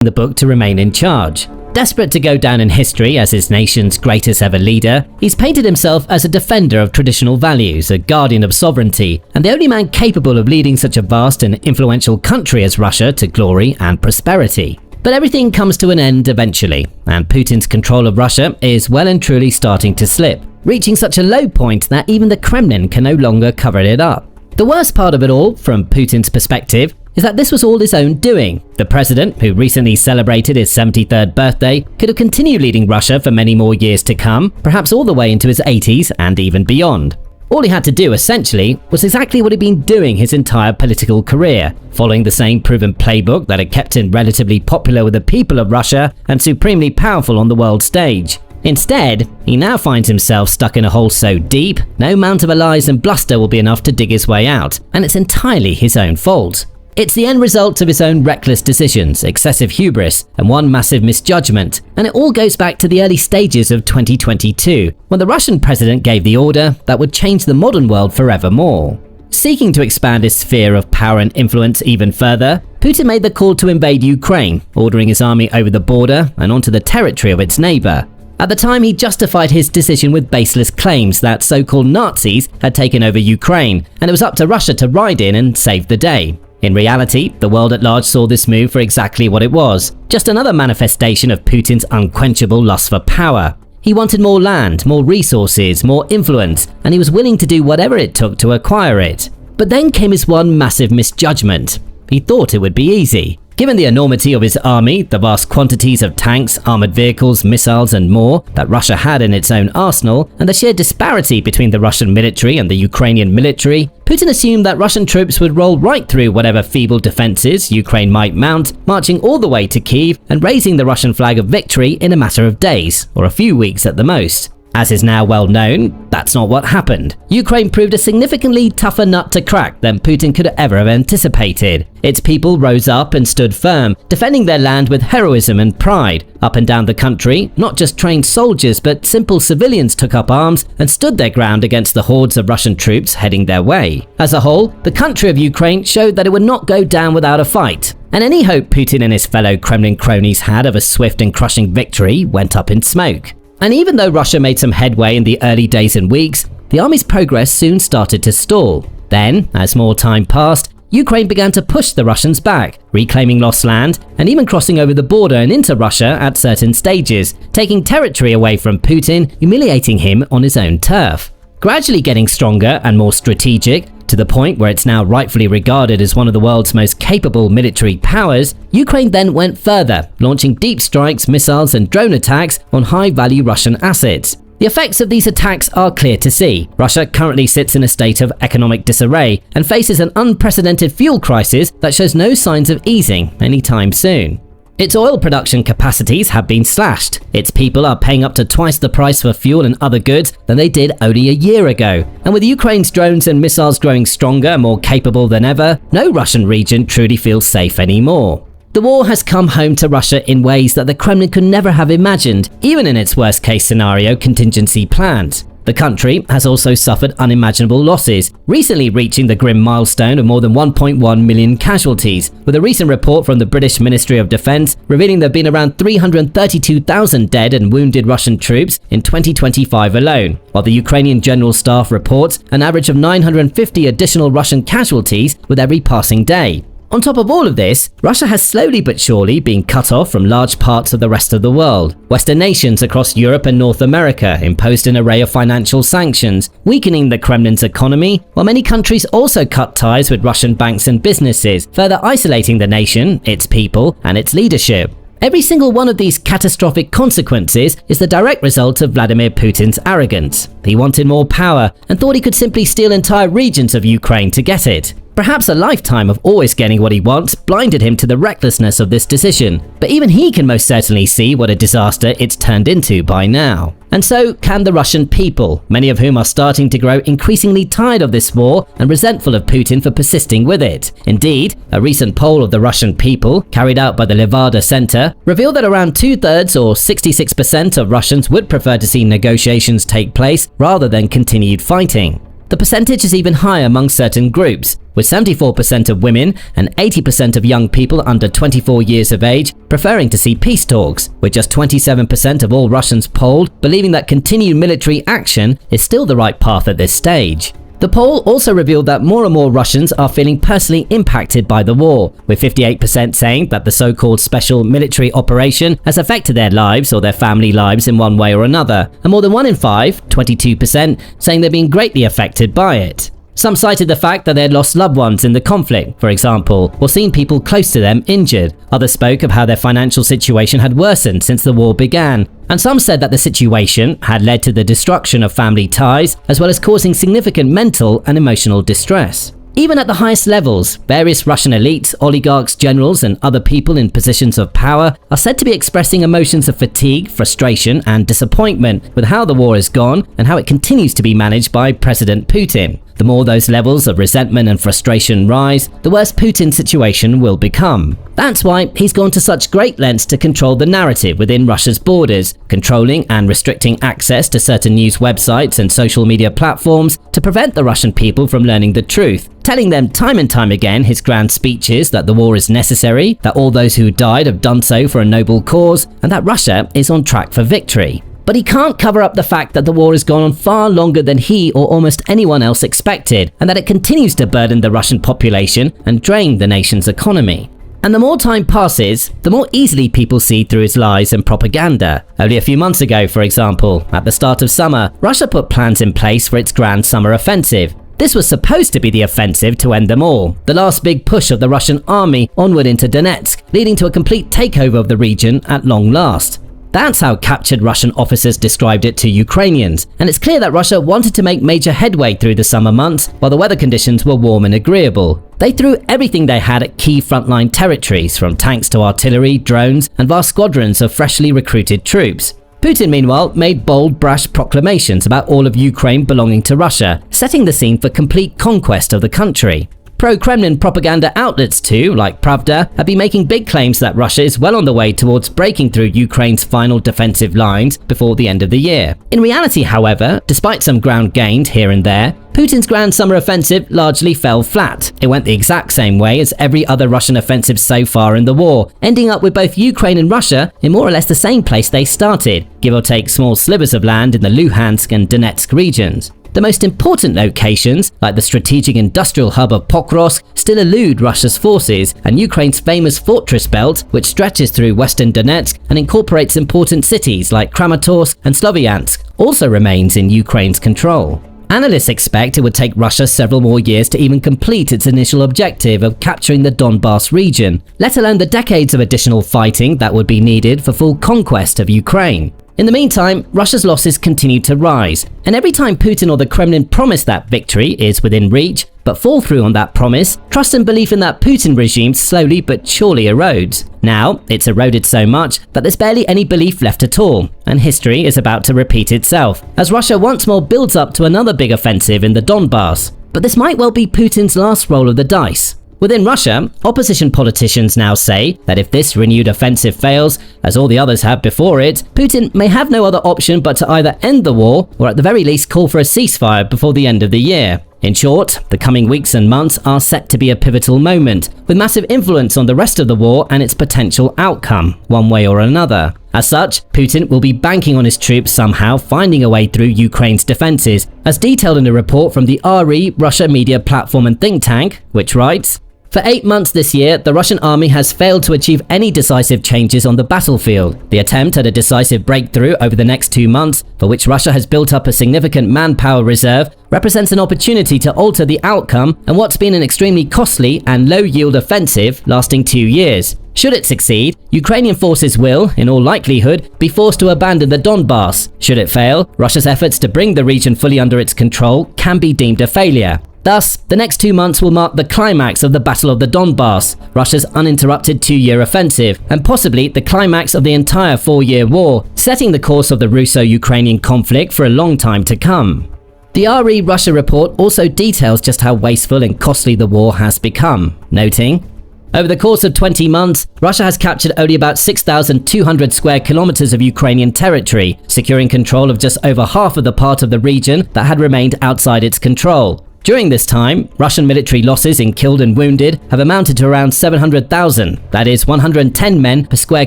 the book to remain in charge. Desperate to go down in history as his nation's greatest ever leader, he's painted himself as a defender of traditional values, a guardian of sovereignty, and the only man capable of leading such a vast and influential country as Russia to glory and prosperity. But everything comes to an end eventually, and Putin's control of Russia is well and truly starting to slip, reaching such a low point that even the Kremlin can no longer cover it up. The worst part of it all, from Putin's perspective, is that this was all his own doing. The president, who recently celebrated his 73rd birthday, could have continued leading Russia for many more years to come, perhaps all the way into his 80s and even beyond. All he had to do, essentially, was exactly what he'd been doing his entire political career, following the same proven playbook that had kept him relatively popular with the people of Russia and supremely powerful on the world stage. Instead, he now finds himself stuck in a hole so deep, no amount of lies and bluster will be enough to dig his way out, and it's entirely his own fault. It's the end result of his own reckless decisions, excessive hubris, and one massive misjudgment, and it all goes back to the early stages of 2022, when the Russian president gave the order that would change the modern world forevermore. Seeking to expand his sphere of power and influence even further, Putin made the call to invade Ukraine, ordering his army over the border and onto the territory of its neighbor. At the time, he justified his decision with baseless claims that so-called Nazis had taken over Ukraine, and it was up to Russia to ride in and save the day. In reality, the world at large saw this move for exactly what it was, just another manifestation of Putin's unquenchable lust for power. He wanted more land, more resources, more influence, and he was willing to do whatever it took to acquire it. But then came his one massive misjudgment. He thought it would be easy. Given the enormity of his army, the vast quantities of tanks, armored vehicles, missiles and more that Russia had in its own arsenal, and the sheer disparity between the Russian military and the Ukrainian military, Putin assumed that Russian troops would roll right through whatever feeble defenses Ukraine might mount, marching all the way to Kyiv and raising the Russian flag of victory in a matter of days, or a few weeks at the most. As is now well known, that's not what happened. Ukraine proved a significantly tougher nut to crack than Putin could ever have anticipated. Its people rose up and stood firm, defending their land with heroism and pride. Up and down the country, not just trained soldiers but simple civilians took up arms and stood their ground against the hordes of Russian troops heading their way. As a whole, the country of Ukraine showed that it would not go down without a fight. And any hope Putin and his fellow Kremlin cronies had of a swift and crushing victory went up in smoke. And even though Russia made some headway in the early days and weeks, the army's progress soon started to stall. Then, as more time passed, Ukraine began to push the Russians back, reclaiming lost land and even crossing over the border and into Russia at certain stages, taking territory away from Putin, humiliating him on his own turf. Gradually getting stronger and more strategic, to the point where it's now rightfully regarded as one of the world's most capable military powers, Ukraine then went further, launching deep strikes, missiles and drone attacks on high-value Russian assets. The effects of these attacks are clear to see. Russia currently sits in a state of economic disarray and faces an unprecedented fuel crisis that shows no signs of easing anytime soon. Its oil production capacities have been slashed. Its people are paying up to twice the price for fuel and other goods than they did only a year ago. And with Ukraine's drones and missiles growing stronger, more capable than ever, no Russian region truly feels safe anymore. The war has come home to Russia in ways that the Kremlin could never have imagined, even in its worst-case scenario contingency plans. The country has also suffered unimaginable losses, recently reaching the grim milestone of more than 1.1 million casualties, with a recent report from the British Ministry of Defence revealing there have been around 332,000 dead and wounded Russian troops in 2025 alone, while the Ukrainian General Staff reports an average of 950 additional Russian casualties with every passing day. On top of all of this, Russia has slowly but surely been cut off from large parts of the rest of the world. Western nations across Europe and North America imposed an array of financial sanctions, weakening the Kremlin's economy, while many countries also cut ties with Russian banks and businesses, further isolating the nation, its people, and its leadership. Every single one of these catastrophic consequences is the direct result of Vladimir Putin's arrogance. He wanted more power and thought he could simply steal entire regions of Ukraine to get it. Perhaps a lifetime of always getting what he wants blinded him to the recklessness of this decision, but even he can most certainly see what a disaster it's turned into by now. And so can the Russian people, many of whom are starting to grow increasingly tired of this war and resentful of Putin for persisting with it. Indeed, a recent poll of the Russian people, carried out by the Levada Center, revealed that around 2/3 or 66% of Russians would prefer to see negotiations take place rather than continued fighting. The percentage is even higher among certain groups, with 74% of women and 80% of young people under 24 years of age preferring to see peace talks, with just 27% of all Russians polled believing that continued military action is still the right path at this stage. The poll also revealed that more and more Russians are feeling personally impacted by the war, with 58% saying that the so-called special military operation has affected their lives or their family lives in one way or another, and more than 1 in 5, 22%, saying they've been greatly affected by it. Some cited the fact that they had lost loved ones in the conflict, for example, or seen people close to them injured. Others spoke of how their financial situation had worsened since the war began, and some said that the situation had led to the destruction of family ties, as well as causing significant mental and emotional distress. Even at the highest levels, various Russian elites, oligarchs, generals, and other people in positions of power are said to be expressing emotions of fatigue, frustration, and disappointment with how the war has gone and how it continues to be managed by President Putin. The more those levels of resentment and frustration rise, the worse Putin's situation will become. That's why he's gone to such great lengths to control the narrative within Russia's borders, controlling and restricting access to certain news websites and social media platforms to prevent the Russian people from learning the truth, telling them time and time again his grand speeches that the war is necessary, that all those who died have done so for a noble cause, and that Russia is on track for victory. But he can't cover up the fact that the war has gone on far longer than he or almost anyone else expected, and that it continues to burden the Russian population and drain the nation's economy. And the more time passes, the more easily people see through his lies and propaganda. Only a few months ago, for example, at the start of summer, Russia put plans in place for its grand summer offensive. This was supposed to be the offensive to end them all, the last big push of the Russian army onward into Donetsk, leading to a complete takeover of the region at long last. That's how captured Russian officers described it to Ukrainians, and it's clear that Russia wanted to make major headway through the summer months while the weather conditions were warm and agreeable. They threw everything they had at key frontline territories, from tanks to artillery, drones, and vast squadrons of freshly recruited troops. Putin, meanwhile, made bold, brash proclamations about all of Ukraine belonging to Russia, setting the scene for complete conquest of the country. Pro-Kremlin propaganda outlets too, like Pravda, have been making big claims that Russia is well on the way towards breaking through Ukraine's final defensive lines before the end of the year. In reality, however, despite some ground gained here and there, Putin's grand summer offensive largely fell flat. It went the exact same way as every other Russian offensive so far in the war, ending up with both Ukraine and Russia in more or less the same place they started, give or take small slivers of land in the Luhansk and Donetsk regions. The most important locations, like the strategic industrial hub of Pokrovsk, still elude Russia's forces, and Ukraine's famous fortress belt, which stretches through western Donetsk and incorporates important cities like Kramatorsk and Sloviansk, also remains in Ukraine's control. Analysts expect it would take Russia several more years to even complete its initial objective of capturing the Donbas region, let alone the decades of additional fighting that would be needed for full conquest of Ukraine. In the meantime, Russia's losses continue to rise, and every time Putin or the Kremlin promise that victory is within reach, but fall through on that promise, trust and belief in that Putin regime slowly but surely erodes. Now, it's eroded so much that there's barely any belief left at all, and history is about to repeat itself, as Russia once more builds up to another big offensive in the Donbas. But this might well be Putin's last roll of the dice. Within Russia, opposition politicians now say that if this renewed offensive fails, as all the others have before it, Putin may have no other option but to either end the war or at the very least call for a ceasefire before the end of the year. In short, the coming weeks and months are set to be a pivotal moment, with massive influence on the rest of the war and its potential outcome, one way or another. As such, Putin will be banking on his troops somehow finding a way through Ukraine's defenses, as detailed in a report from the RE Russia media platform and think tank, which writes, "For 8 months this year, the Russian army has failed to achieve any decisive changes on the battlefield. The attempt at a decisive breakthrough over the next 2 months, for which Russia has built up a significant manpower reserve, represents an opportunity to alter the outcome and what's been an extremely costly and low-yield offensive lasting 2 years. Should it succeed, Ukrainian forces will, in all likelihood, be forced to abandon the Donbas. Should it fail, Russia's efforts to bring the region fully under its control can be deemed a failure. Thus, the next 2 months will mark the climax of the Battle of the Donbas, Russia's uninterrupted 2-year offensive, and possibly the climax of the entire 4-year war, setting the course of the Russo-Ukrainian conflict for a long time to come." The RE Russia report also details just how wasteful and costly the war has become, noting, Over the course of 20 months, Russia has captured only about 6,200 square kilometers of Ukrainian territory, securing control of just over half of the part of the region that had remained outside its control. During this time, Russian military losses in killed and wounded have amounted to around 700,000, that is 110 men per square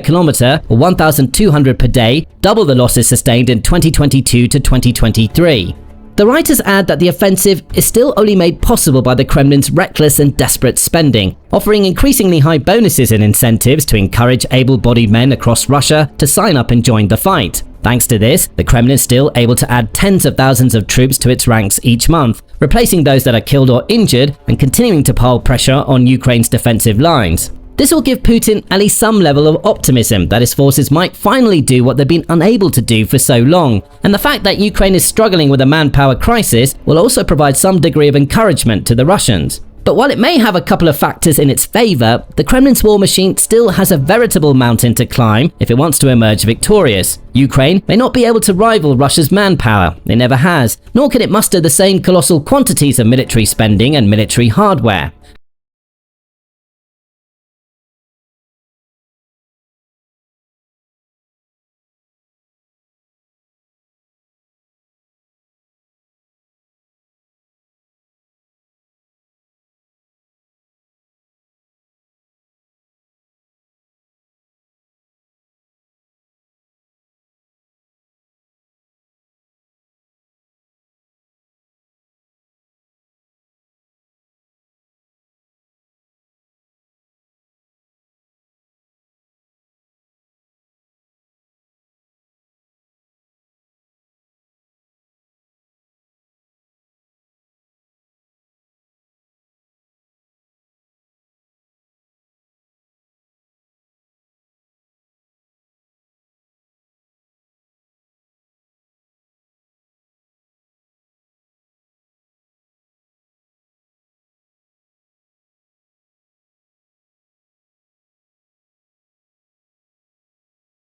kilometer or 1,200 per day, double the losses sustained in 2022 to 2023. The writers add that the offensive is still only made possible by the Kremlin's reckless and desperate spending, offering increasingly high bonuses and incentives to encourage able-bodied men across Russia to sign up and join the fight. Thanks to this, the Kremlin is still able to add tens of thousands of troops to its ranks each month, replacing those that are killed or injured and continuing to pile pressure on Ukraine's defensive lines. This will give Putin at least some level of optimism that his forces might finally do what they've been unable to do for so long, and the fact that Ukraine is struggling with a manpower crisis will also provide some degree of encouragement to the Russians. But while it may have a couple of factors in its favor, the Kremlin's war machine still has a veritable mountain to climb if it wants to emerge victorious. Ukraine may not be able to rival Russia's manpower, it never has, nor can it muster the same colossal quantities of military spending and military hardware.